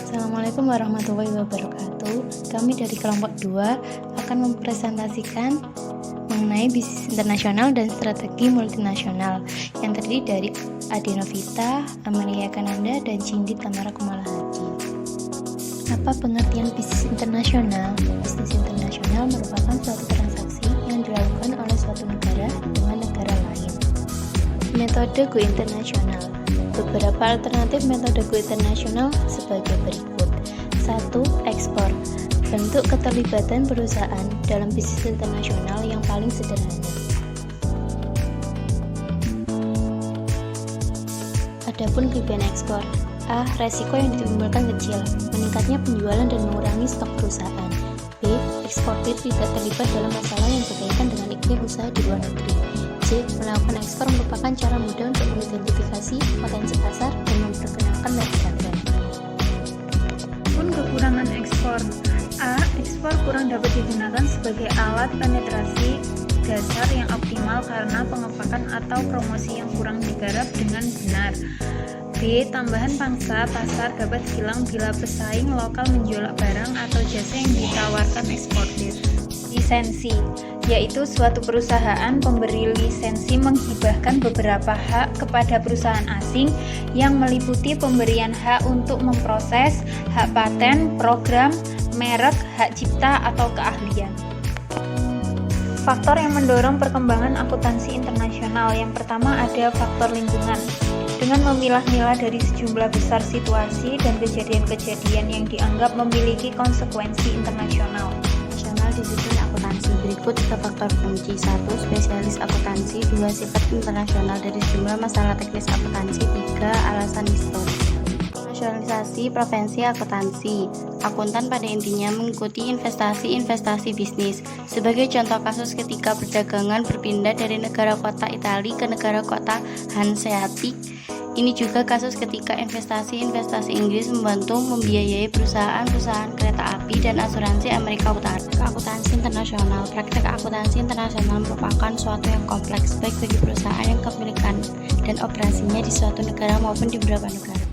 Assalamualaikum warahmatullahi wabarakatuh. Kami dari kelompok 2 akan mempresentasikan mengenai bisnis internasional dan strategi multinasional yang terdiri dari Ade Novita, Amalia Kananda, dan Cindy Tamara Kumalahadi. Apa pengertian bisnis internasional? Bisnis internasional merupakan suatu transaksi yang dilakukan oleh suatu negara dengan negara lain. Metode go internasional. Beberapa alternatif metode go internasional sebagai berikut. 1. Ekspor. Bentuk keterlibatan perusahaan dalam bisnis internasional yang paling sederhana. Adapun kelebihan ekspor. A. Resiko yang ditimbulkan kecil, meningkatnya penjualan dan mengurangi stok perusahaan. B. Eksportir tidak terlibat dalam masalah yang berkaitan dengan iklim usaha di luar negeri. C. Melakukan ekspor merupakan cara mudah untuk mengidentifikasi potensi pasar dan memperkenalkan merek dagang. Pun kekurangan ekspor. A. Ekspor kurang dapat digunakan sebagai alat penetrasi dasar yang optimal karena pengepakan atau promosi yang kurang digarap dengan benar. B. Tambahan pangsa pasar dapat hilang bila pesaing lokal menjual barang atau jasa yang ditawarkan eksportir. Lisensi, yaitu suatu perusahaan pemberi lisensi menghibahkan beberapa hak kepada perusahaan asing yang meliputi pemberian hak untuk memproses, hak paten, program, merek, hak cipta, atau keahlian. Faktor yang mendorong perkembangan akuntansi internasional. Yang pertama ada faktor lingkungan. Dengan memilah-milah dari sejumlah besar situasi dan kejadian-kejadian yang dianggap memiliki konsekuensi internasional. Disiplin akuntansi. Berikut 3 faktor kunci. 1. Spesialis akuntansi. 2. Sifat internasional dari sejumlah masalah teknis akuntansi. 3. Alasan historis. Nasionalisasi profesi akuntansi. Akuntan pada intinya mengikuti investasi bisnis. Sebagai contoh kasus ketika perdagangan berpindah dari negara kota Italia ke negara kota Hanseatic. Ini juga kasus ketika investasi Inggris membantu membiayai perusahaan kereta api dan asuransi Amerika Utara. Akuntansi internasional. Praktek akuntansi internasional merupakan suatu yang kompleks baik bagi perusahaan yang kepemilikan dan operasinya di suatu negara maupun di beberapa negara.